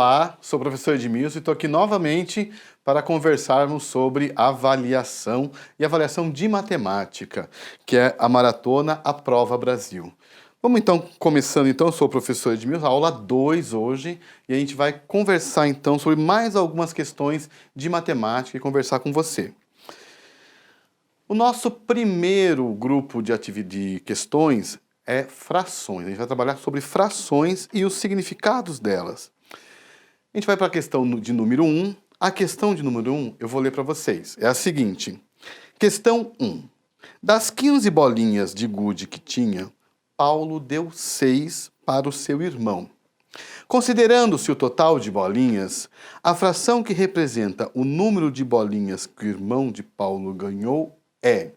Olá, sou o professor Edmilson e estou aqui novamente para conversarmos sobre avaliação e avaliação de matemática, que é a maratona A Prova Brasil. Vamos então, começando então, eu sou o professor Edmilson, aula 2 hoje, e a gente vai conversar então sobre mais algumas questões de matemática e conversar com você. O nosso primeiro grupo de questões é frações. A gente vai trabalhar sobre frações e os significados delas. A gente vai para a questão de número 1. A questão de número 1 eu vou ler para vocês. É a seguinte. Questão 1. Das 15 bolinhas de gude que tinha, Paulo deu 6 para o seu irmão. Considerando-se o total de bolinhas, a fração que representa o número de bolinhas que o irmão de Paulo ganhou é...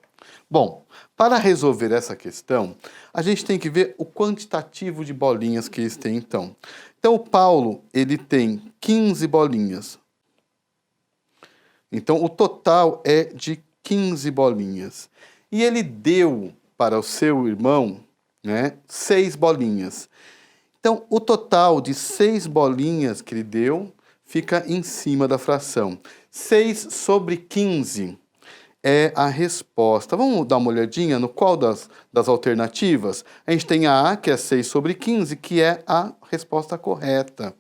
Bom, para resolver essa questão, a gente tem que ver o quantitativo de bolinhas que eles têm, então. Então, o Paulo, ele tem 15 bolinhas. Então, o total é de 15 bolinhas. E ele deu para o seu irmão, 6 bolinhas. Então, o total de 6 bolinhas que ele deu fica em cima da fração. 6 sobre 15 é a resposta. Vamos dar uma olhadinha no qual das alternativas? A gente tem a A, que é 6 sobre 15, que é a resposta correta.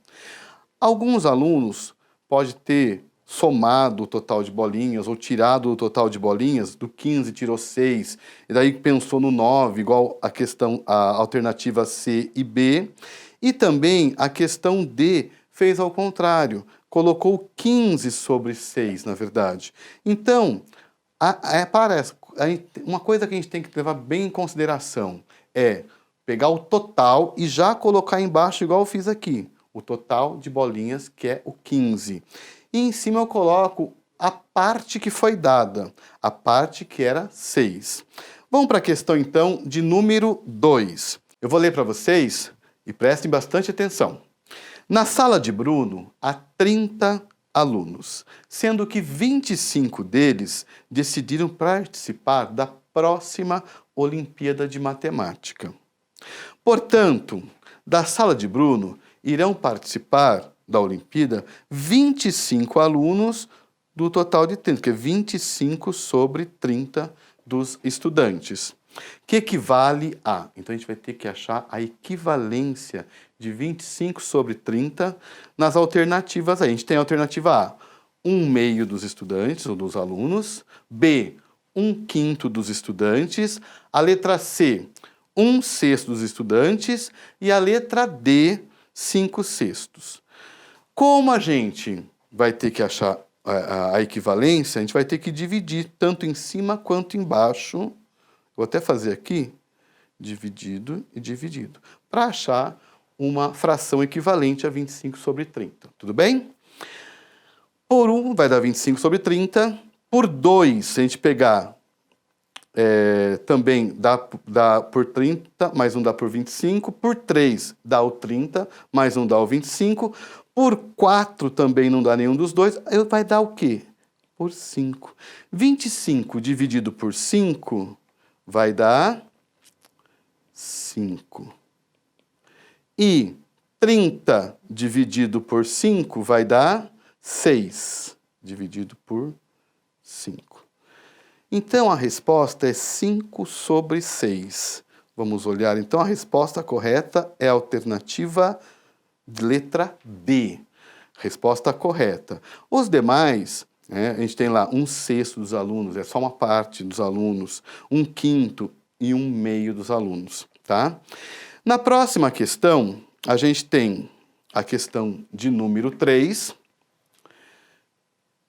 Alguns alunos podem ter somado o total de bolinhas ou tirado o total de bolinhas, do 15 tirou 6, e daí pensou no 9, igual a alternativa C e B. E também a questão D fez ao contrário, colocou 15 sobre 6, na verdade. Então, uma coisa que a gente tem que levar bem em consideração é pegar o total e já colocar embaixo, igual eu fiz aqui, o total de bolinhas, que é o 15. E em cima eu coloco a parte que foi dada, a parte que era 6. Vamos para a questão, então, de número 2. Eu vou ler para vocês e prestem bastante atenção. Na sala de Bruno, há 30 alunos, sendo que 25 deles decidiram participar da próxima Olimpíada de Matemática. Portanto, da sala de Bruno irão participar da Olimpíada 25 alunos do total de 30, que é 25 sobre 30 dos estudantes, que equivale a... Então, a gente vai ter que achar a equivalência de 25 sobre 30 nas alternativas. A gente tem a alternativa A, 1/2 dos estudantes ou dos alunos, B, 1/5 dos estudantes, a letra C, 1/6 dos estudantes e a letra D, 5/6. Como a gente vai ter que achar a equivalência, a gente vai ter que dividir tanto em cima quanto embaixo. Vou até fazer aqui, dividido e dividido, para achar uma fração equivalente a 25 sobre 30. Tudo bem? Por 1 vai dar 25 sobre 30. Por 2, se a gente pegar, também dá por 30, mais 1 dá por 25. Por 3 dá o 30, mais 1 dá o 25. Por 4 também não dá nenhum dos dois. Aí vai dar o quê? Por 5. 25 dividido por 5 vai dar 5. E 30 dividido por 5 vai dar 6, dividido por 5. Então, a resposta é 5 sobre 6. Vamos olhar, então, a resposta correta é a alternativa letra B. Resposta correta. Os demais, a gente tem lá 1/6 dos alunos, é só uma parte dos alunos, 1/5 e 1/2 dos alunos, tá? Na próxima questão, a gente tem a questão de número 3.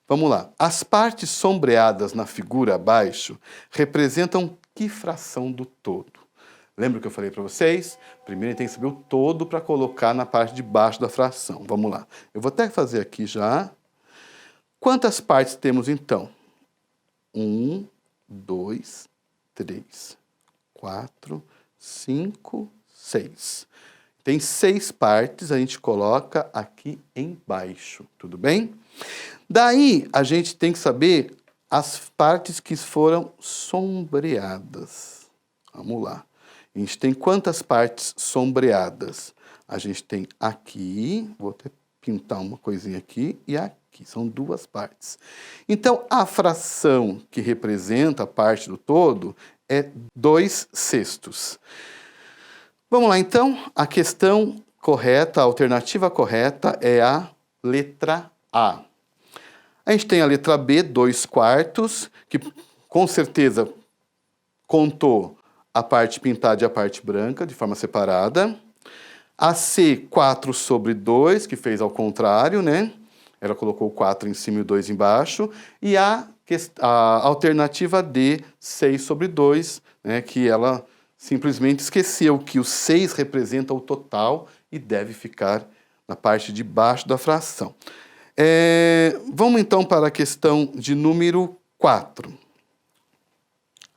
Vamos lá. As partes sombreadas na figura abaixo representam que fração do todo? Lembra que eu falei para vocês? Primeiro a gente tem que saber o todo para colocar na parte de baixo da fração. Vamos lá. Eu vou até fazer aqui já. Quantas partes temos então? 1, 2, 3, 4, 5, 6. Tem 6 partes, a gente coloca aqui embaixo, tudo bem? Daí, a gente tem que saber as partes que foram sombreadas. Vamos lá. A gente tem quantas partes sombreadas? A gente tem aqui, vou até pintar uma coisinha aqui e aqui. São duas partes. Então, a fração que representa a parte do todo é 2/6. Vamos lá, então. A questão correta, a alternativa correta é a letra A. A gente tem a letra B, 2/4, que com certeza contou a parte pintada e a parte branca de forma separada. A C, 4/2, que fez ao contrário, né? Ela colocou o 4 em cima e o 2 embaixo. E a alternativa D, 6/2, né? Que ela simplesmente esqueceu que o 6 representa o total e deve ficar na parte de baixo da fração. Vamos então para a questão de número 4.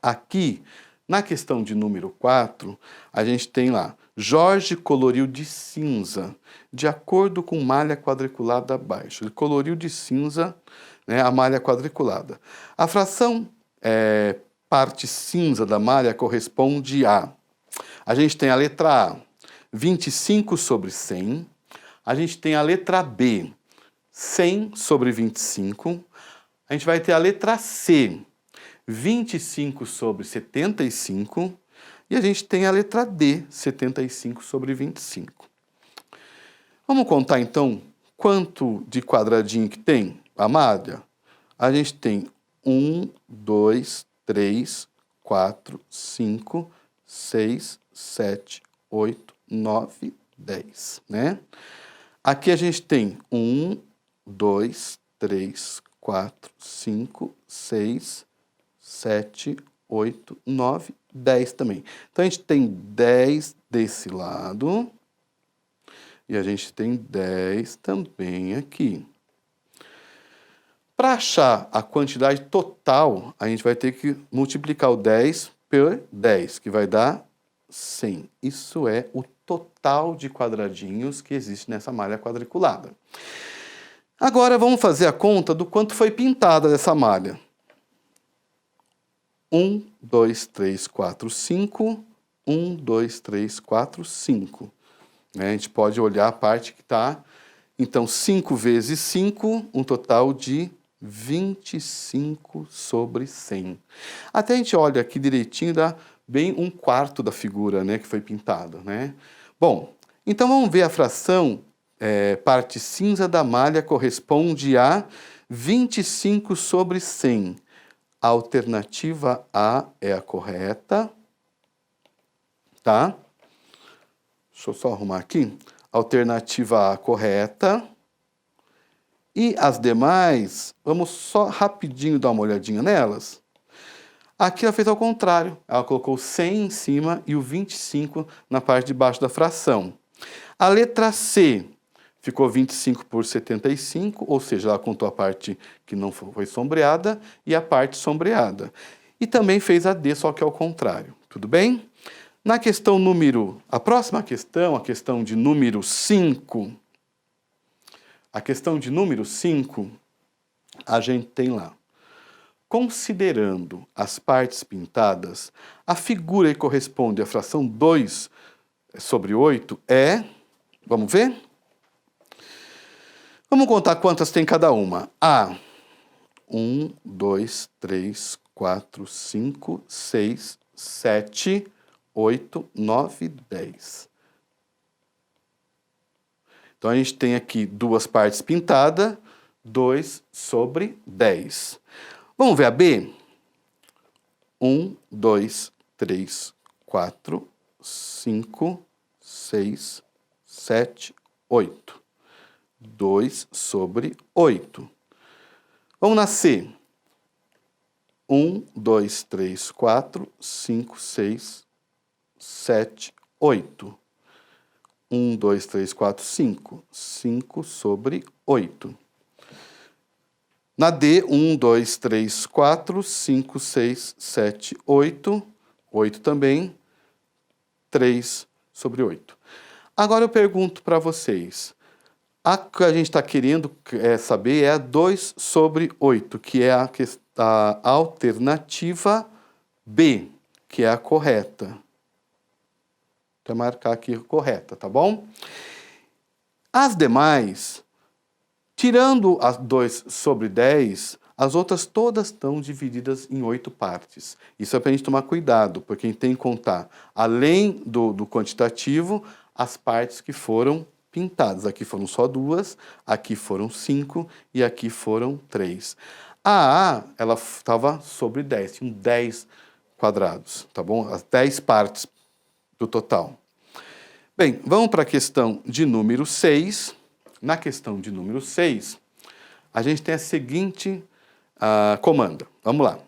Aqui, na questão de número 4, a gente tem lá, Jorge coloriu de cinza, de acordo com malha quadriculada abaixo. Ele coloriu de cinza, né, a malha quadriculada. A fração parte cinza da malha corresponde a gente tem a letra A, 25/100. A gente tem a letra B, 100/25. A gente vai ter a letra C, 25/75. E a gente tem a letra D, 75/25. Vamos contar, então, quanto de quadradinho que tem a malha? A gente tem 1, 2, 3, 4, 5, 6, 7, 8, 9, 10, né? Aqui a gente tem 1, 2, 3, 4, 5, 6, 7, 8, 9, 10 também. Então, a gente tem 10 desse lado e a gente tem 10 também aqui. Para achar a quantidade total, a gente vai ter que multiplicar o 10 por 10, que vai dar 100. Isso é o total de quadradinhos que existe nessa malha quadriculada. Agora, vamos fazer a conta do quanto foi pintada dessa malha. 1, 2, 3, 4, 5. 1, 2, 3, 4, 5. A gente pode olhar a parte que está. Então, 5 vezes 5, um total de 25/100. Até a gente olha aqui direitinho, dá bem 1/4 da figura, né, que foi pintada, né? Bom, então vamos ver a fração. Parte cinza da malha corresponde a 25/100. A alternativa A é a correta, tá? Deixa eu só arrumar aqui. Alternativa A correta. E as demais, vamos só rapidinho dar uma olhadinha nelas. Aqui ela fez ao contrário. Ela colocou 100 em cima e o 25 na parte de baixo da fração. A letra C ficou 25/75, ou seja, ela contou a parte que não foi sombreada e a parte sombreada. E também fez a D, só que ao contrário. Tudo bem? Na questão a próxima questão, a questão de número 5. A questão de número 5, a gente tem lá. Considerando as partes pintadas, a figura que corresponde à fração 2/8 é... Vamos ver? Vamos contar quantas tem cada uma. A, 1, 2, 3, 4, 5, 6, 7, 8, 9, 10. Então, a gente tem aqui duas partes pintadas, 2/10. Vamos ver a B? 1, 2, 3, 4, 5, 6, 7, 8. 2/8. Vamos na C. 1, 2, 3, 4, 5, 6, 7, 8. 1, 2, 3, 4, 5. 5/8. Na D, 1, 2, 3, 4, 5, 6, 7, 8. 8 também. 3/8. Agora eu pergunto para vocês. A que a gente está querendo saber é a 2/8, que é a alternativa B, que é a correta. Vou marcar aqui correta, tá bom? As demais, Tirando as 2 sobre 10, as outras todas estão divididas em 8 partes. Isso é para a gente tomar cuidado, porque a gente tem que contar, além do quantitativo, as partes que foram pintadas. Aqui foram só 2, aqui foram 5 e aqui foram 3. A A, ela estava sobre 10, tinha 10 quadrados, tá bom? As 10 partes do total. Bem, vamos para a questão de número 6. Na questão de número 6, a gente tem a seguinte comanda. Vamos lá.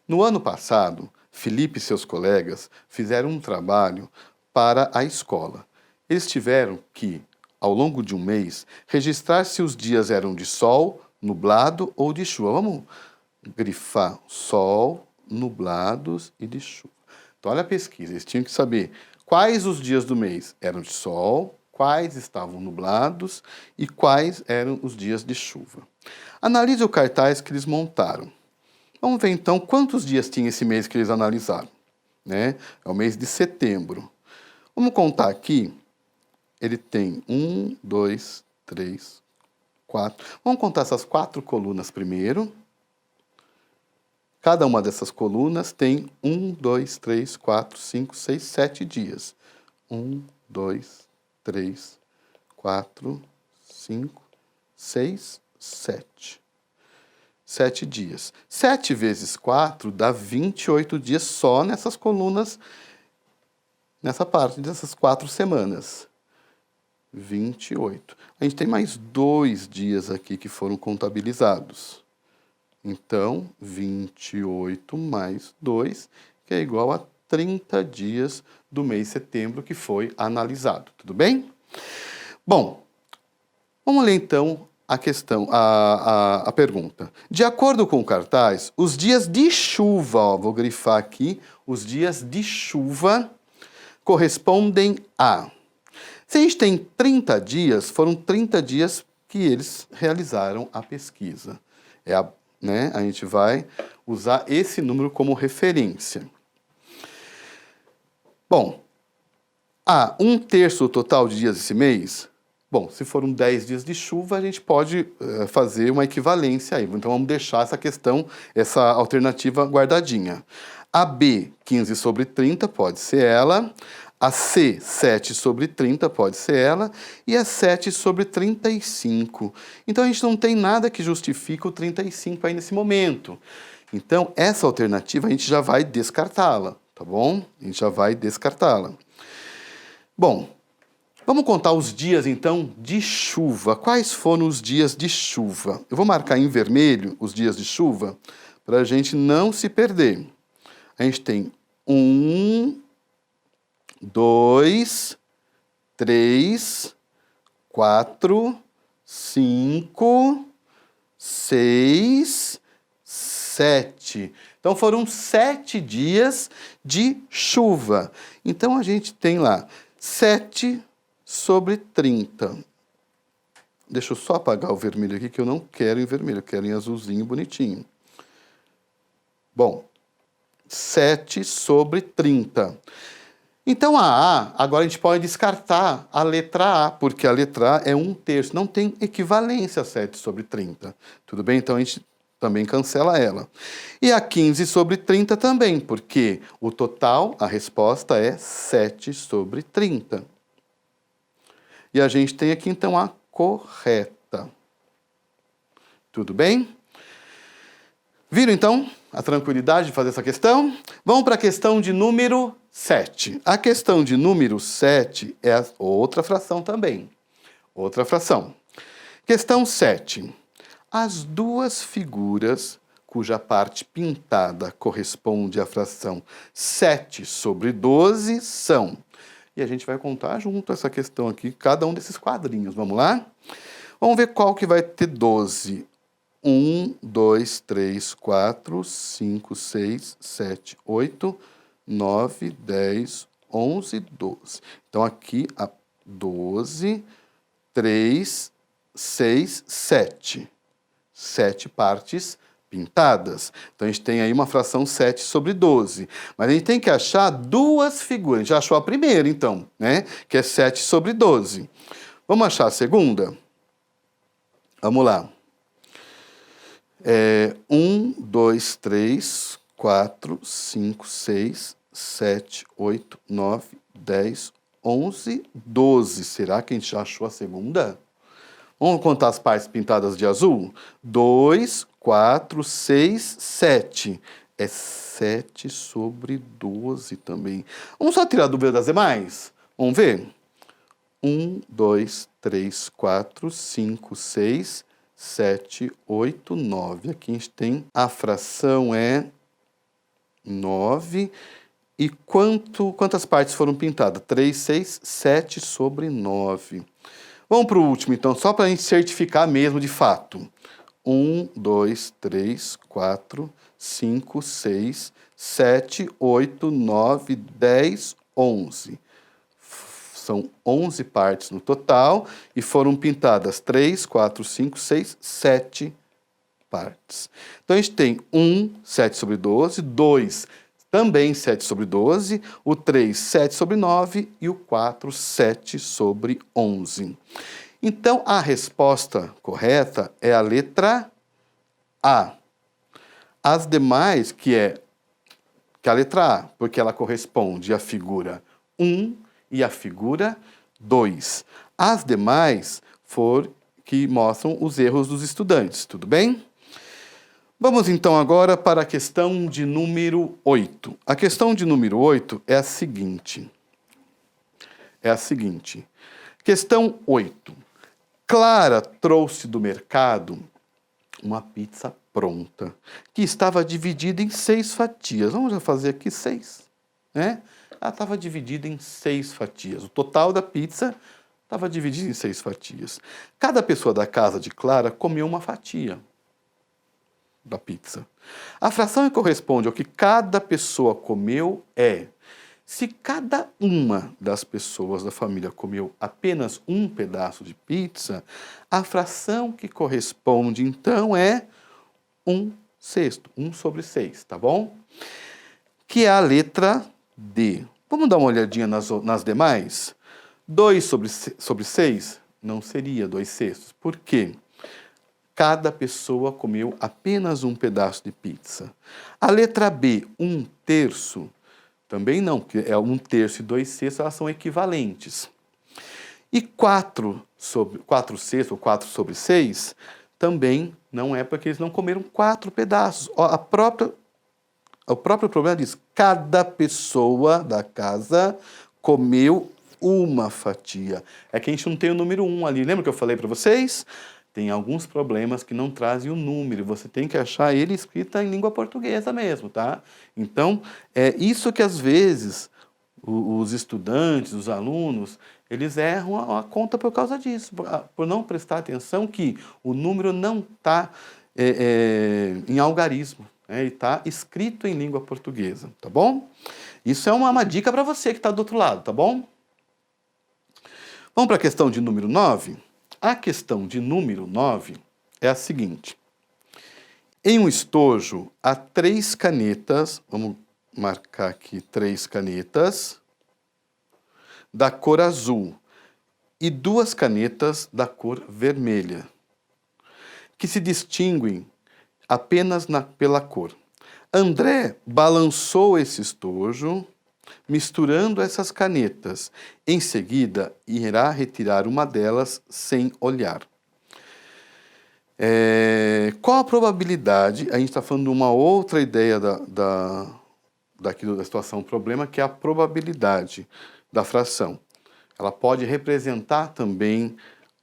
No ano passado, Felipe e seus colegas fizeram um trabalho para a escola. Eles tiveram que, ao longo de um mês, registrar se os dias eram de sol, nublado ou de chuva. Vamos grifar sol, nublados e de chuva. Então, olha a pesquisa. Eles tinham que saber quais os dias do mês eram de sol, quais estavam nublados e quais eram os dias de chuva. Analise o cartaz que eles montaram. Vamos ver então quantos dias tinha esse mês que eles analisaram. Né? É o mês de setembro. Vamos contar aqui. Ele tem 1, 2, 3, 4. Vamos contar essas 4 colunas primeiro. Cada uma dessas colunas tem 1, 2, 3, 4, 5, 6, 7 dias. 1, 2, 3, 4, 5, 6, 7. 7 dias. 7 vezes 4 dá 28 dias só nessas colunas, nessa parte dessas 4 semanas. 28. A gente tem mais 2 dias aqui que foram contabilizados. Então, 28 mais 2, que é igual a 30 dias do mês de setembro que foi analisado. Tudo bem? Bom, vamos ler então a questão, a pergunta. De acordo com o cartaz, os dias de chuva, ó, vou grifar aqui, os dias de chuva correspondem a... Se a gente tem 30 dias, foram 30 dias que eles realizaram a pesquisa. A gente vai usar esse número como referência. Bom, há 1/3 do total de dias desse mês? Bom, se foram 10 dias de chuva, a gente pode fazer uma equivalência aí. Então, vamos deixar essa questão, essa alternativa guardadinha. A B, 15 sobre 30, pode ser ela. A C, 7 sobre 30, pode ser ela. E a 7 sobre 35. Então, a gente não tem nada que justifique o 35 aí nesse momento. Então, essa alternativa a gente já vai descartá-la, tá bom? A gente já vai descartá-la. Bom, vamos contar os dias, então, de chuva. Quais foram os dias de chuva? Eu vou marcar em vermelho os dias de chuva para a gente não se perder. A gente tem 1, 2, 3, 4, 5, 6, 7. Então, foram 7 dias de chuva. Então, a gente tem lá 7 sobre 30. Deixa eu só apagar o vermelho aqui, que eu não quero em vermelho, eu quero em azulzinho bonitinho. Bom, 7 sobre 30. Então, a A, agora a gente pode descartar a letra A, porque a letra A é 1/3, não tem equivalência a 7 sobre 30. Tudo bem? Então, a gente também cancela ela. E a 15 sobre 30 também, porque o total, a resposta é 7 sobre 30. E a gente tem aqui, então, a correta. Tudo bem? Viram, então, a tranquilidade de fazer essa questão? Vamos para a questão de número 7. A questão de número 7 é outra fração também. Outra fração. Questão 7. As 2 figuras cuja parte pintada corresponde à fração 7 sobre 12 são... E a gente vai contar junto essa questão aqui, cada um desses quadrinhos. Vamos lá? Vamos ver qual que vai ter 12. 1, 2, 3, 4, 5, 6, 7, 8, 9, 10, 11, 12. Então, aqui, a 12, 3, 6, 7. 7 partes pintadas. Então, a gente tem aí uma fração 7 sobre 12. Mas a gente tem que achar 2 figuras. A gente já achou a primeira, então, né? Que é 7 sobre 12. Vamos achar a segunda? Vamos lá. 1, 2, 3, 4, 5, 6, 7, 8, 9, 10, 11, 12. Será que a gente já achou a segunda? Vamos contar as partes pintadas de azul? 2, 4, 6, 7. É 7 sobre 12 também. Vamos só tirar a dúvida das demais? Vamos ver? 1, 2, 3, 4, 5, 6, 7, 8, 9. Aqui a gente tem a fração é 9. E quantas partes foram pintadas? 3, 6, 7 sobre 9. Vamos para o último, então, só para a gente certificar mesmo de fato. 1, 2, 3, 4, 5, 6, 7, 8, 9, 10, 11. São 11 partes no total e foram pintadas 3, 4, 5, 6, 7 partes. Então, a gente tem 1, 7 sobre 12, 2, também 7 sobre 12, o 3, 7 sobre 9 e o 4, 7 sobre 11. Então, a resposta correta é a letra A. As demais, que é a letra A, porque ela corresponde à figura 1 e à figura 2. As demais que mostram os erros dos estudantes, tudo bem? Vamos então agora para a questão de número 8. A questão de número 8 é a seguinte. Questão 8. Clara trouxe do mercado uma pizza pronta, que estava dividida em 6 fatias. Vamos já fazer aqui 6, né? Ela estava dividida em 6 fatias. O total da pizza estava dividido em 6 fatias. Cada pessoa da casa de Clara comeu uma fatia da pizza. A fração que corresponde ao que cada pessoa comeu é: se cada uma das pessoas da família comeu apenas um pedaço de pizza, a fração que corresponde, então, é 1/6, 1 sobre 6, tá bom? Que é a letra D. Vamos dar uma olhadinha nas demais? 2 sobre 6 não seria 2/6. Por quê? Cada pessoa comeu apenas um pedaço de pizza. A letra B, 1/3, também não, porque é 1/3 e 2/6, elas são equivalentes. E 4/6 ou 4 sobre 6 também não é, porque eles não comeram 4 pedaços. O próprio problema diz: cada pessoa da casa comeu uma fatia. É que a gente não tem o número 1 ali. Lembra que eu falei para vocês? Tem alguns problemas que não trazem o número. Você tem que achar ele escrito em língua portuguesa mesmo, tá? Então, é isso que às vezes os estudantes, os alunos, eles erram a conta por causa disso, por não prestar atenção que o número não está em algarismo, né? Ele está escrito em língua portuguesa, tá bom? Isso é uma dica para você que está do outro lado, tá bom? Vamos para a questão de número 9? A questão de número 9 é a seguinte. Em um estojo, há 3 canetas, vamos marcar aqui 3 canetas, da cor azul e 2 canetas da cor vermelha, que se distinguem apenas pela cor. André balançou esse estojo, misturando essas canetas. Em seguida, irá retirar uma delas sem olhar. Qual a probabilidade? A gente está falando de uma outra ideia da situação problema, que é a probabilidade da fração. Ela pode representar também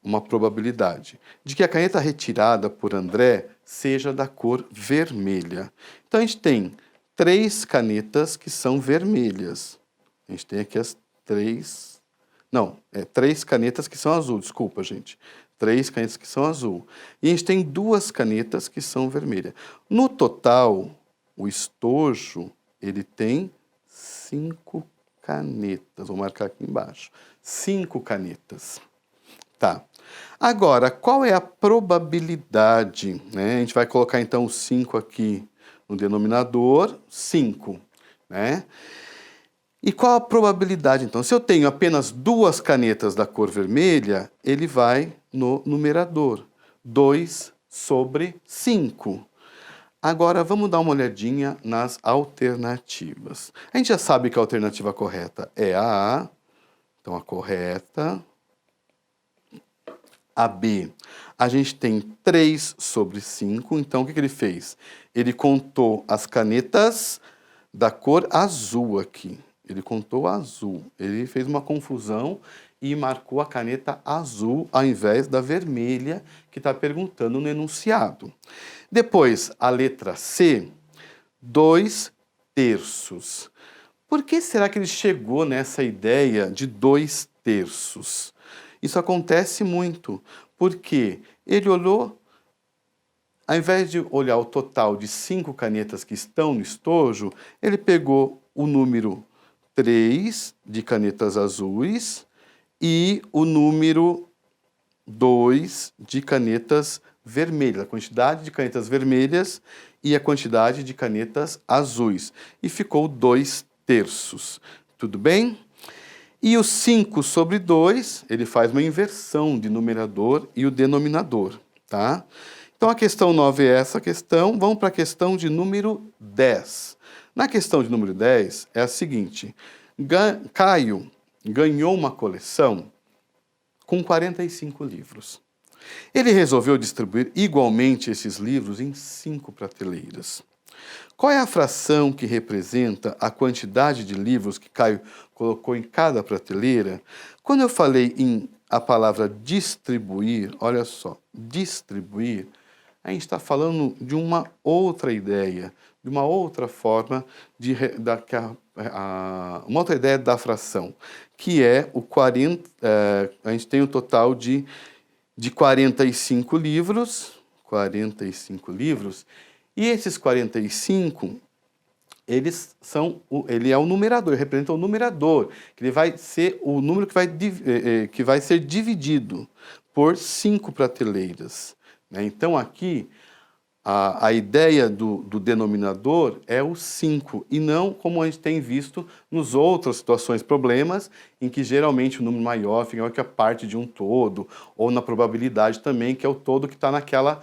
uma probabilidade de que a caneta retirada por André seja da cor vermelha. Então, a gente tem 3 canetas que são vermelhas. A gente tem aqui as 3... Não, 3 canetas que são azul, desculpa, gente. 3 canetas que são azul. E a gente tem 2 canetas que são vermelhas. No total, o estojo, ele tem 5 canetas. Vou marcar aqui embaixo. 5 canetas. Tá. Agora, qual é a probabilidade, né? A gente vai colocar, então, o 5 aqui no denominador, 5, né? E qual a probabilidade, então? Se eu tenho apenas 2 canetas da cor vermelha, ele vai no numerador. 2 sobre 5. Agora, vamos dar uma olhadinha nas alternativas. A gente já sabe que a alternativa correta é a A, então a correta. A B, a gente tem 3 sobre 5, então o que ele fez? Ele contou as canetas da cor azul aqui. Ele contou azul. Ele fez uma confusão e marcou a caneta azul ao invés da vermelha que está perguntando no enunciado. Depois, a letra C, 2 terços. Por que será que ele chegou nessa ideia de 2 terços? Isso acontece muito, porque ele olhou, ao invés de olhar o total de 5 canetas que estão no estojo, ele pegou o número 3 de canetas azuis e o número 2 de canetas vermelhas, a quantidade de canetas vermelhas e a quantidade de canetas azuis. E ficou 2 terços. Tudo bem? E o 5 sobre 2, ele faz uma inversão de numerador e o denominador, tá? Então, a questão 9 é essa questão. Vamos para a questão de número 10. Na questão de número 10, é a seguinte. Caio ganhou uma coleção com 45 livros. Ele resolveu distribuir igualmente esses livros em 5 prateleiras. Qual é a fração que representa a quantidade de livros que Caio colocou em cada prateleira? Quando eu falei em a palavra distribuir, olha só, distribuir, a gente está falando de uma outra ideia, de uma outra forma, uma outra ideia da fração, que é o 40, a gente tem um total de 45 livros, e esses 45, ele é o numerador, representa o numerador, que ele vai ser o número que vai ser dividido por 5 prateleiras. Né? Então, aqui, a ideia do denominador é o 5, e não como a gente tem visto nas outras situações, problemas, em que geralmente o número maior fica que é parte de um todo, ou na probabilidade também, que é o todo que está naquela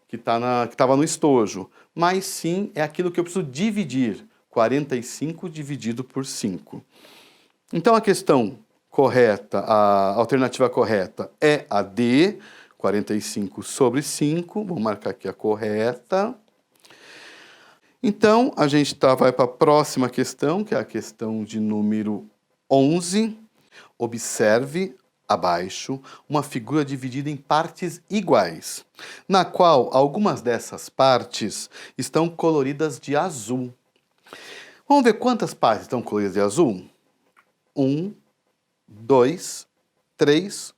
que estava no estojo, mas sim é aquilo que eu preciso dividir, 45 dividido por 5. Então a questão correta, a alternativa correta é a D, 45 sobre 5, vou marcar aqui a correta. Então a gente vai para a próxima questão, que é a questão de número 11. Observe abaixo uma figura dividida em partes iguais, na qual algumas dessas partes estão coloridas de azul. Vamos ver quantas partes estão coloridas de azul? 1, 2, 3,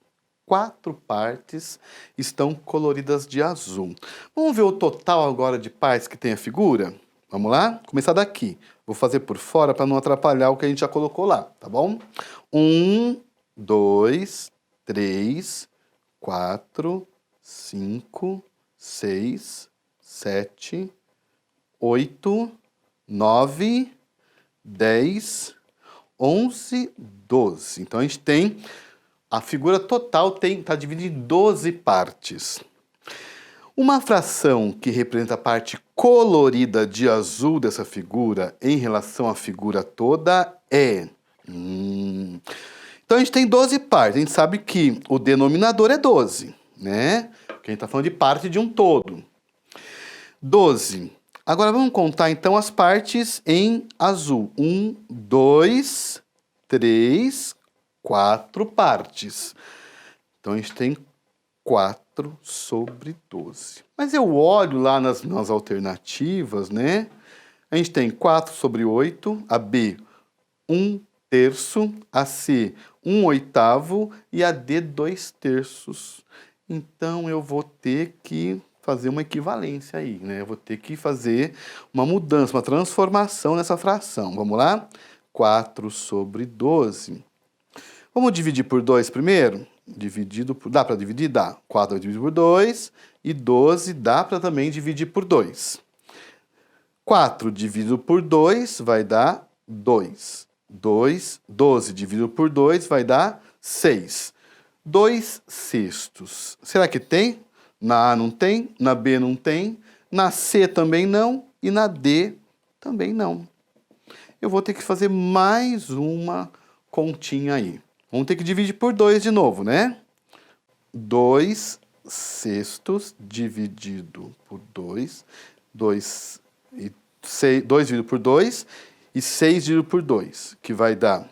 4 partes estão coloridas de azul. Vamos ver o total agora de partes que tem a figura? Vamos lá? Começar daqui. Vou fazer por fora para não atrapalhar o que a gente já colocou lá, tá bom? 1, 2, 3, 4, 5, 6, 7, 8, 9, 10, 11, 12. Então, a gente tem... A figura total está dividida em 12 partes. Uma fração que representa a parte colorida de azul dessa figura em relação à figura toda é... Então, a gente tem 12 partes. A gente sabe que o denominador é 12, né? Porque a gente está falando de parte de um todo. 12. Agora, vamos contar, então, as partes em azul. 1, 2, 3, 4 partes. Então, a gente tem 4 sobre 12. Mas eu olho lá nas alternativas, né? A gente tem 4 sobre 8, a B, 1 terço, a C, 1/8 e a D, 2 terços. Então, eu vou ter que fazer uma equivalência aí, né? Eu vou ter que fazer uma mudança, uma transformação nessa fração. Vamos lá? 4 sobre 12. Vamos dividir por 2 primeiro? Dá para dividir? Dá. 4 dividido por 2 e 12 dá para também dividir por 2. 4 dividido por 2 vai dar 2. 12 dividido por 2 vai dar 6. 2 sextos. Será que tem Na A não tem, na B não tem, na C também não e na D também não. Eu vou ter que fazer mais uma continha aí. Vamos ter que dividir por 2 de novo, né? 2 sextos dividido por 2, 2 dividido por 2 e 6 dividido por 2, que vai dar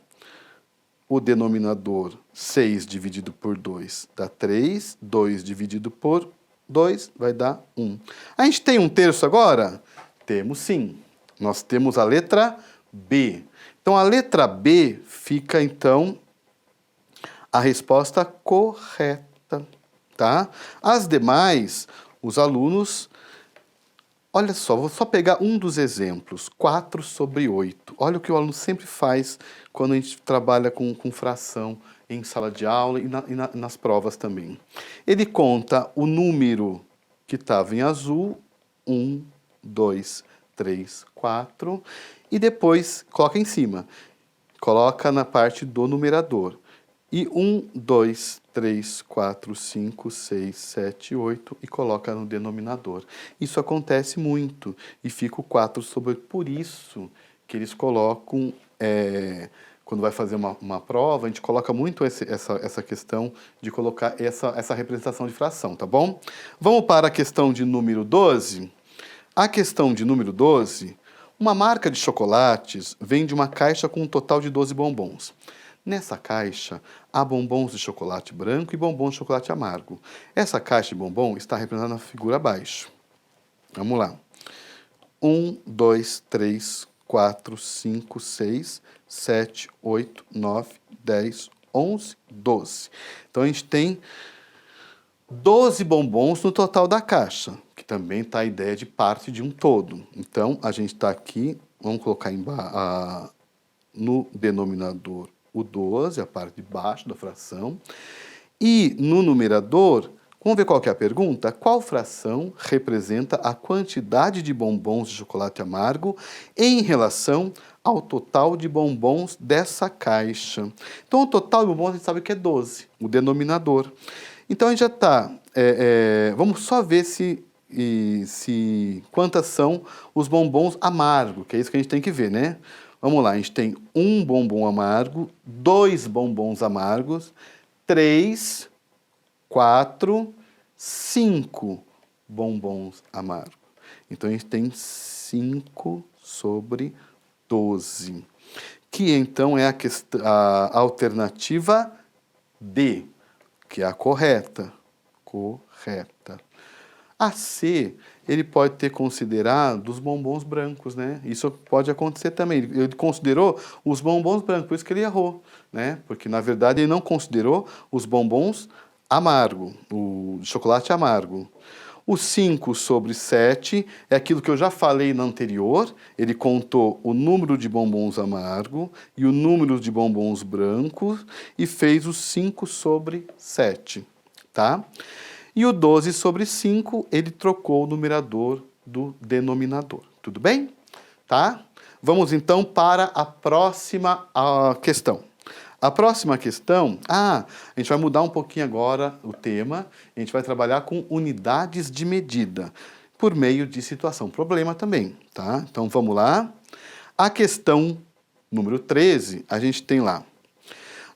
o denominador 6 dividido por 2 dá 3, 2 dividido por 2 vai dar 1. A gente tem um terço agora? Temos sim. Nós temos a letra B. Então, a letra B fica, então, a resposta correta, tá? As demais, os alunos... Olha só, vou só pegar um dos exemplos, 4/8. Olha o que o aluno sempre faz quando a gente trabalha com fração em sala de aula e nas provas também. Ele conta o número que estava em azul, 1, 2, 3, 4, e depois coloca em cima, coloca na parte do numerador. E 1, 2, 3, 4, 5, 6, 7, 8 e coloca no denominador. Isso acontece muito e fica o 4/8. Por isso que eles colocam, quando vai fazer uma prova, a gente coloca muito essa questão de colocar essa representação de fração, tá bom? Vamos para a questão de número 12. A questão de número 12, uma marca de chocolates vende uma caixa com um total de 12 bombons. Nessa caixa, há bombons de chocolate branco e bombons de chocolate amargo. Essa caixa de bombom está representada na figura abaixo. Vamos lá. 1, 2, 3, 4, 5, 6, 7, 8, 9, 10, 11, 12. Então, a gente tem 12 bombons no total da caixa, que também está a ideia de parte de um todo. Então, a gente está aqui, vamos colocar no denominador o 12, a parte de baixo da fração. E no numerador, vamos ver qual que é a pergunta? Qual fração representa a quantidade de bombons de chocolate amargo em relação ao total de bombons dessa caixa? Então, o total de bombons a gente sabe que é 12, o denominador. Então, a gente já está... vamos só ver quantas são os bombons amargos, que é isso que a gente tem que ver, né? Vamos lá, a gente tem um bombom amargo, 2 bombons amargos, 3, 4, 5 bombons amargos. Então, a gente tem 5/12, que então é a alternativa D, que é a correta. Correta. A C, ele pode ter considerado os bombons brancos, né? Isso pode acontecer também. Ele considerou os bombons brancos, por isso que ele errou, né? Porque, na verdade, ele não considerou os bombons amargo, o chocolate amargo. O 5/7 é aquilo que eu já falei no anterior. Ele contou o número de bombons amargo e o número de bombons brancos e fez o 5/7, tá? E o 12/5, ele trocou o numerador do denominador. Tudo bem? Tá? Vamos, então, para a próxima questão. A próxima questão... a gente vai mudar um pouquinho agora o tema. A gente vai trabalhar com unidades de medida, por meio de situação. Problema também, tá? Então, vamos lá. A questão número 13, a gente tem lá.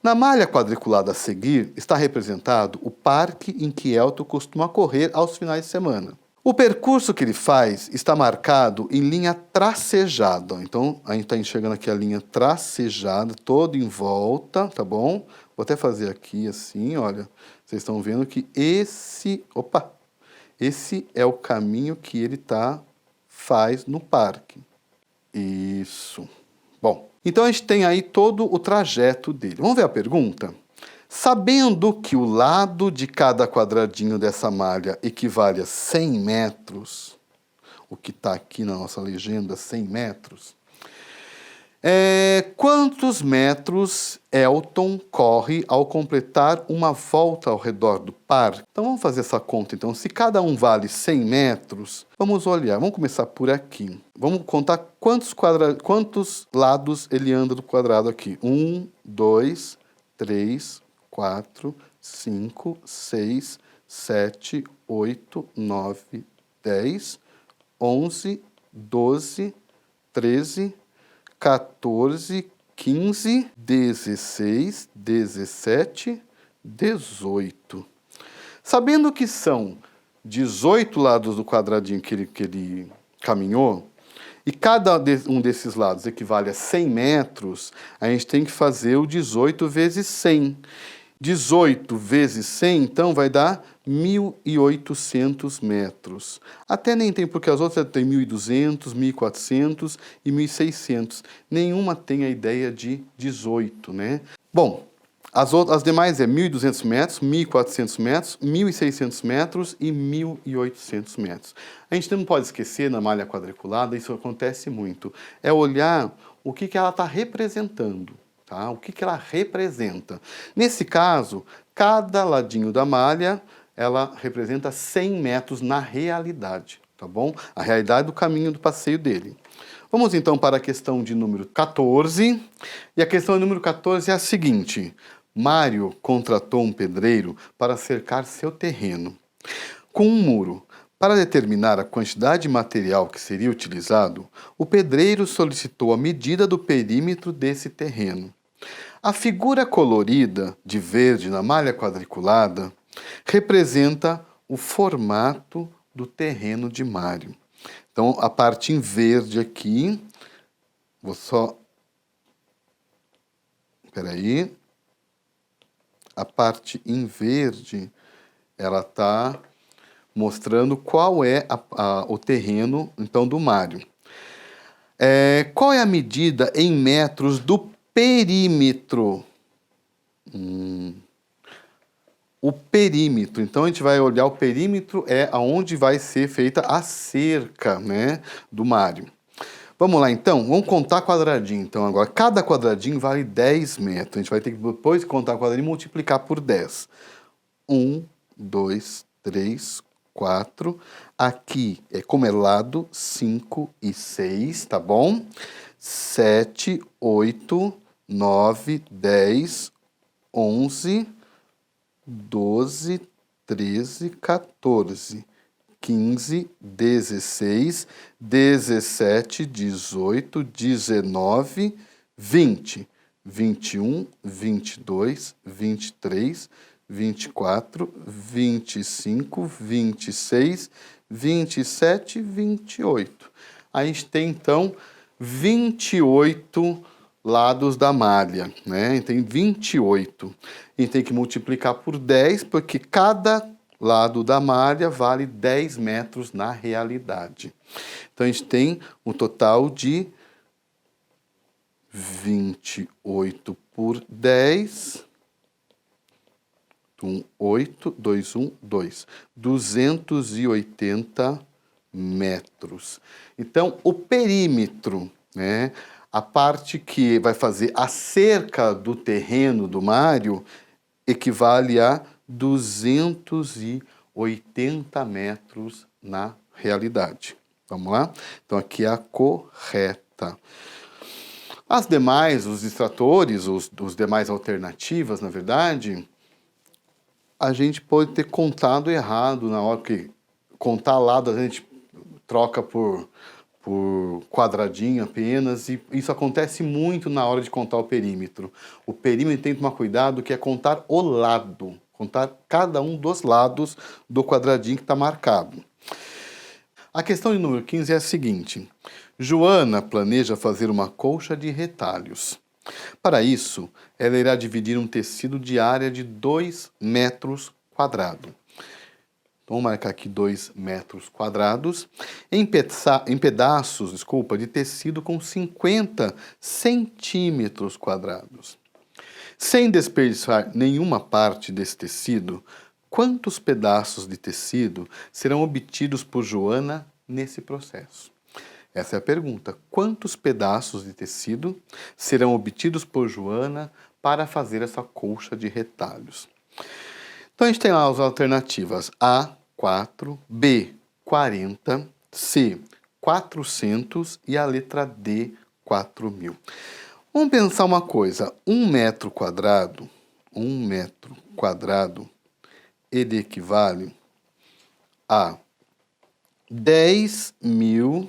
Na malha quadriculada a seguir está representado o parque em que Elton costuma correr aos finais de semana. O percurso que ele faz está marcado em linha tracejada. Então, a gente está enxergando aqui a linha tracejada, toda em volta, tá bom? Vou até fazer aqui assim, olha. Vocês estão vendo que esse é o caminho que ele faz no parque. Isso. Bom, então a gente tem aí todo o trajeto dele. Vamos ver a pergunta? Sabendo que o lado de cada quadradinho dessa malha equivale a 100 metros, o que está aqui na nossa legenda, 100 metros, quantos metros Elton corre ao completar uma volta ao redor do parque? Então vamos fazer essa conta. Então, se cada um vale 100 metros, vamos olhar, vamos começar por aqui. Vamos contar quantos lados ele anda do quadrado aqui. 1, 2, 3, 4, 5, 6, 7, 8, 9, 10, 11, 12, 13, 14, 15, 16, 17, 18. Sabendo que são 18 lados do quadradinho que ele caminhou, e cada um desses lados equivale a 100 metros, a gente tem que fazer o 18 vezes 100. 18 vezes 100, então, vai dar 1.800 metros. Até nem tem, porque as outras têm 1.200, 1.400 e 1.600. Nenhuma tem a ideia de 18, né? Bom, as demais é 1.200 metros, 1.400 metros, 1.600 metros e 1.800 metros. A gente não pode esquecer, na malha quadriculada, isso acontece muito, é olhar o que ela está representando. Tá? O que ela representa? Nesse caso, cada ladinho da malha, ela representa 100 metros na realidade, tá bom? A realidade do caminho do passeio dele. Vamos então para a questão de número 14. E a questão de número 14 é a seguinte: Mário contratou um pedreiro para cercar seu terreno com um muro. Para determinar a quantidade de material que seria utilizado, o pedreiro solicitou a medida do perímetro desse terreno. A figura colorida de verde na malha quadriculada representa o formato do terreno de Mário. Então, a parte em verde aqui, vou só... Espera aí. A parte em verde, ela está mostrando qual é o terreno, então, do Mário. Qual é a medida em metros do perímetro? O perímetro. Então, a gente vai olhar o perímetro, é aonde vai ser feita a cerca, né, do Mário. Vamos lá, então. Vamos contar quadradinho. Então, agora, cada quadradinho vale 10 metros. A gente vai ter que, depois de contar quadradinho, multiplicar por 10. 1, 2, 3, 4. Aqui, como é lado, 5 e 6, tá bom? 7, 8, 9, 10, 11, 12, 13, 14, 15, 16, 17, 18, 19, 20, 21, 22, 23, 24, 25, 26, 27, 28. A gente tem, então, 28 lados da malha, né? Tem 28. E tem que multiplicar por 10, porque cada lado da malha vale 10 metros na realidade. Então, a gente tem um total de 28 por 10... 8, 2, 1, 2. 280 metros. Então, o perímetro, né, a parte que vai fazer a cerca do terreno do Mário, equivale a 280 metros na realidade. Vamos lá? Então, aqui é a correta. As demais, os distratores, os demais alternativas, na verdade, a gente pode ter contado errado na hora que contar lado a gente troca por quadradinho apenas, e isso acontece muito na hora de contar o perímetro. O perímetro tem que tomar cuidado, que é contar o lado, contar cada um dos lados do quadradinho que está marcado. A questão de número 15 é a seguinte: Joana planeja fazer uma colcha de retalhos. Para isso, ela irá dividir um tecido de área de 2 metros quadrados. Então, vamos marcar aqui 2 metros quadrados em pedaços, de tecido com 50 centímetros quadrados. Sem desperdiçar nenhuma parte desse tecido, quantos pedaços de tecido serão obtidos por Joana nesse processo? Essa é a pergunta. Quantos pedaços de tecido serão obtidos por Joana para fazer essa colcha de retalhos? Então, a gente tem lá as alternativas: A, 4, B, 40, C, 400 e a letra D, 4.000. Vamos pensar uma coisa: 1 metro quadrado ele equivale a 10.000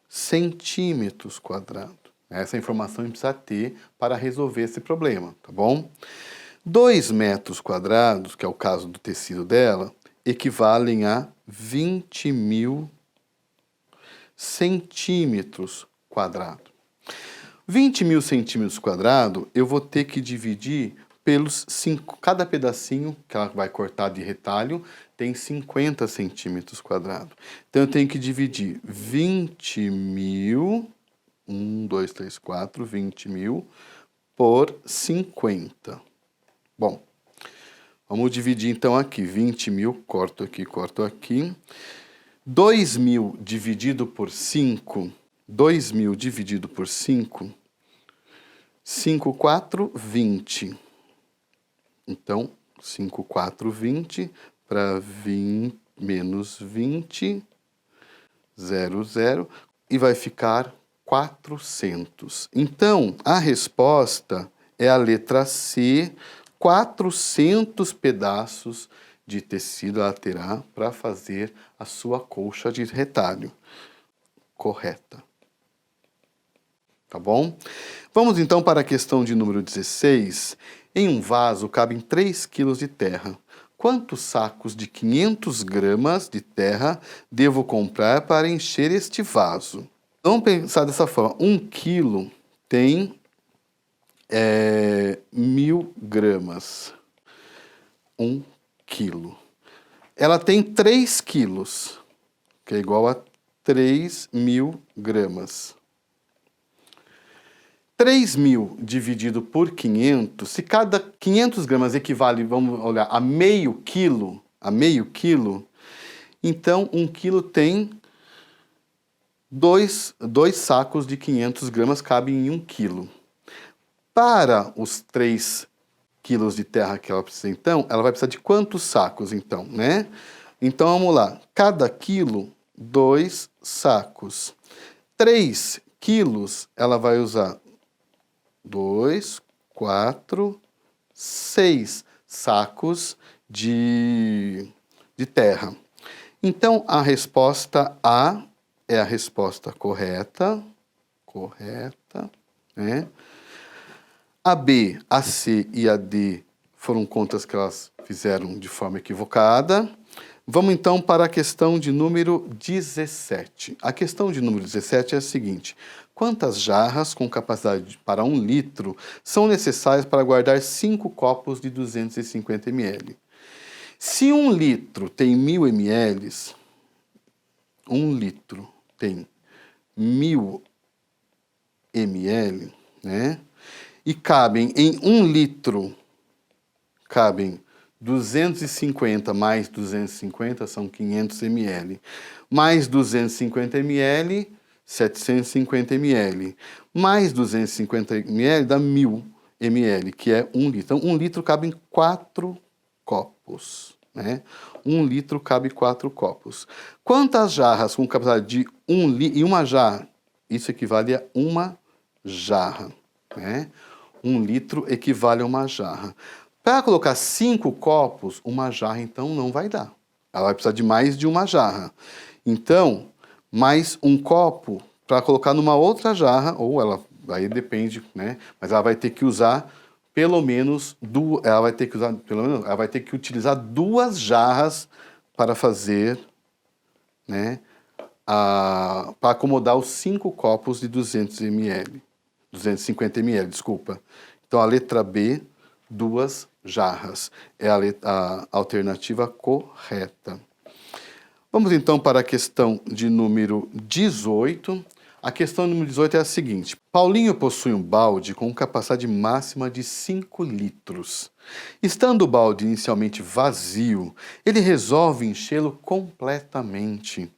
centímetros quadrados. Essa informação a gente precisa ter para resolver esse problema, tá bom? 2 metros quadrados, que é o caso do tecido dela, equivalem a 20.000 centímetros quadrados. 20.000 centímetros quadrados, eu vou ter que dividir pelos 5. Cada pedacinho que ela vai cortar de retalho tem 50 centímetros quadrados. Então, eu tenho que dividir 20.000, 1, 2, 3, 4, 20.000 por 50. Bom, vamos dividir então aqui. 20.000, corto aqui. 2.000 dividido por 5, 2.000 dividido por 5, 5, 4, 20. Então, 5, 4, 20, para 20 menos 20, 0, 0, e vai ficar 400. Então, a resposta é a letra C, 400 pedaços de tecido ela terá para fazer a sua colcha de retalho. Correta. Tá bom? Vamos então para a questão de número 16. Em um vaso cabem 3 kg de terra. Quantos sacos de 500 gramas de terra devo comprar para encher este vaso? Vamos pensar dessa forma. 1 quilo tem 1.000 gramas. 1 quilo. Ela tem 3 quilos, que é igual a 3.000 gramas. 3.000 dividido por 500, se cada 500 gramas equivale, vamos olhar, a meio quilo, então 1 quilo tem 2 sacos de 500 gramas, cabem em 1 quilo. Para os 3 quilos de terra que ela precisa, então, ela vai precisar de quantos sacos, então, né? Então, vamos lá. Cada quilo, 2 sacos. 3 quilos, ela vai usar 2, 4, 6 sacos de terra. Então, a resposta A é a resposta correta, né? A B, a C e a D foram contas que elas fizeram de forma equivocada. Vamos então para a questão de número 17. A questão de número 17 é a seguinte: quantas jarras com capacidade para 1 litro são necessárias para guardar 5 copos de 250 ml? Se 1 litro tem 1.000 ml, 1 litro tem 1.000 ml, né? E cabem em 1 litro, cabem 250 mais 250 são 500 ml, mais 250 ml, 750 ml, mais 250 ml dá 1.000 ml, que é 1 litro. Então, 1 litro cabe em 4 copos, né? 1 litro cabe 4 copos. Quantas jarras com capacidade de 1 litro? E uma jarra, isso equivale a uma jarra, né? 1 litro equivale a uma jarra. Para colocar 5 copos, uma jarra, então, não vai dar. Ela vai precisar de mais de uma jarra. Então, mais um copo para colocar numa outra jarra, ou ela, aí depende, né? Mas ela vai ter que usar pelo menos duas, ela vai ter que utilizar 2 jarras para fazer, né? Para acomodar os 5 copos de 200 ml. 250 ml, desculpa. Então, a letra B, 2 jarras. É a alternativa correta. Vamos, então, para a questão de número 18. A questão número 18 é a seguinte. Paulinho possui um balde com capacidade máxima de 5 litros. Estando o balde inicialmente vazio, ele resolve enchê-lo completamente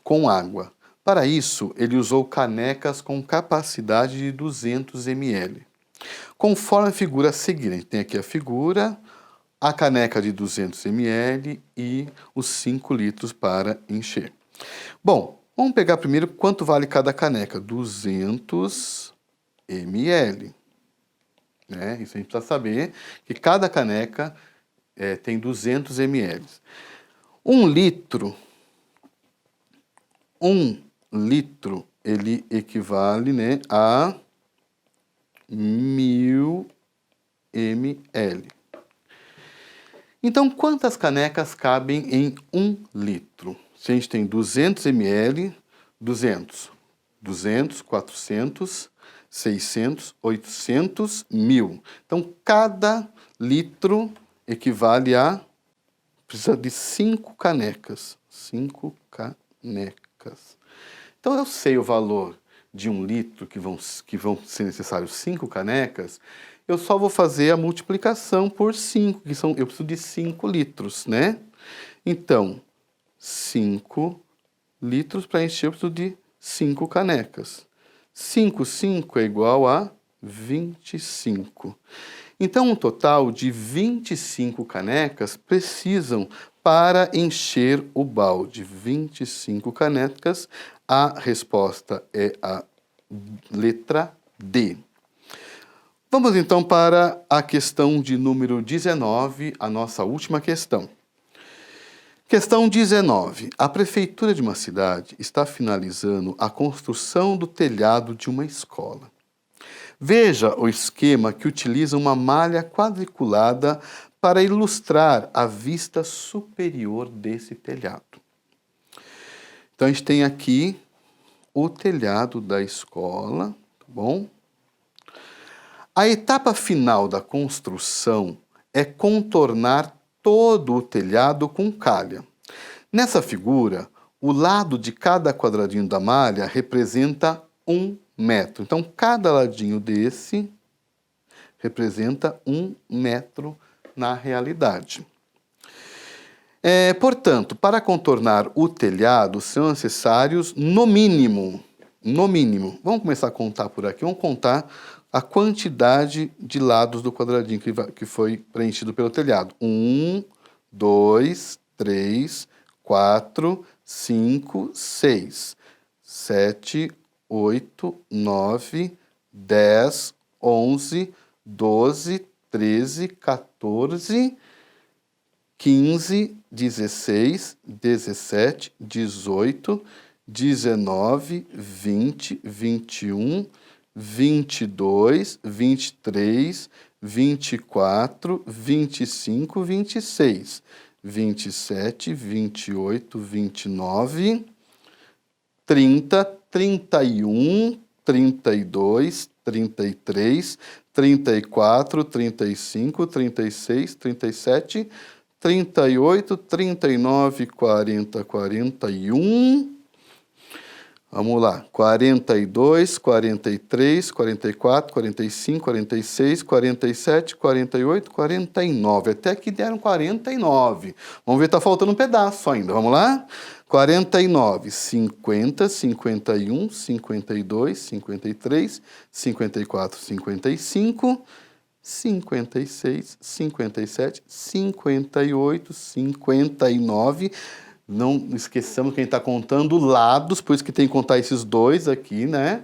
com água. Para isso, ele usou canecas com capacidade de 200 ml. Conforme a figura a seguir, a gente tem aqui a figura, a caneca de 200 ml e os 5 litros para encher. Bom, vamos pegar primeiro quanto vale cada caneca. 200 ml. né? Isso a gente precisa saber, que cada caneca tem 200 ml. 1 litro, ele equivale, né, a 1000 ml. Então, quantas canecas cabem em 1 litro? Se a gente tem 200 ml, 200, 400, 600, 800, 1000. Então, cada litro equivale a... precisa de 5 canecas. 5 canecas. Então, eu sei o valor de 1 litro, que vão ser necessários 5 canecas, eu só vou fazer a multiplicação por 5, eu preciso de 5 litros, né? Então, 5 litros para encher, eu preciso de 5 canecas. 5 é igual a 25. Então, um total de 25 canecas precisam para encher o balde. 25 canecas, a resposta é a letra D. Vamos então para a questão de número 19, a nossa última questão. Questão 19. A prefeitura de uma cidade está finalizando a construção do telhado de uma escola. Veja o esquema que utiliza uma malha quadriculada para ilustrar a vista superior desse telhado. Então, a gente tem aqui o telhado da escola, tá bom? A etapa final da construção é contornar todo o telhado com calha. Nessa figura, o lado de cada quadradinho da malha representa 1 metro. Então, cada ladinho desse representa 1 metro na realidade. Portanto, para contornar o telhado, são necessários, no mínimo, vamos começar a contar por aqui, vamos contar a quantidade de lados do quadradinho que foi preenchido pelo telhado. 1, 2, 3, 4, 5, 6, 7, 8, 9, 10, 11, 12, 13, 14, 15, 16, 17, 18, 19, 20, 21, 22, 23, 24, 25, 26, 27, 28, 29, 30, 31, 32, 33, 34, 35, 36, 37, 38, 39, 40, 41... Vamos lá, 42, 43, 44, 45, 46, 47, 48, 49. Até que deram 49. Vamos ver, tá faltando um pedaço ainda. Vamos lá? 49, 50, 51, 52, 53, 54, 55, 56, 57, 58, 59... Não esqueçamos que a gente está contando lados, por isso que tem que contar esses dois aqui, né?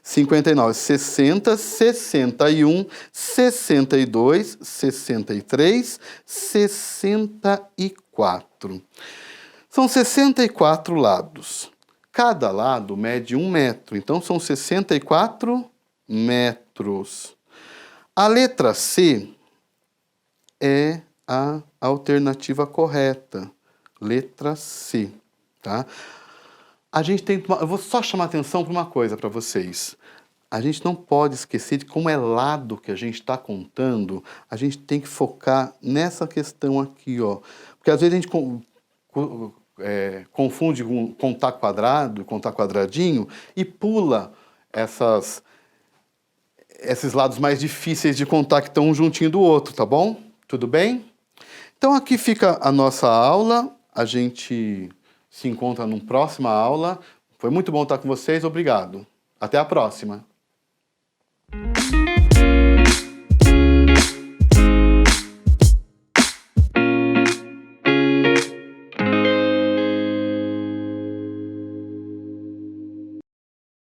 59, 60, 61, 62, 63, 64. São 64 lados. Cada lado mede 1 metro, então são 64 metros. A letra C é a alternativa correta. Letra C, tá? Eu vou só chamar atenção para uma coisa para vocês. A gente não pode esquecer de como é lado que a gente está contando. A gente tem que focar nessa questão aqui, ó. Porque às vezes a gente confunde com contar quadrado, contar quadradinho e pula esses lados mais difíceis de contar que estão um juntinho do outro, tá bom? Tudo bem? Então aqui fica a nossa aula. A gente se encontra numa próxima aula. Foi muito bom estar com vocês. Obrigado. Até a próxima.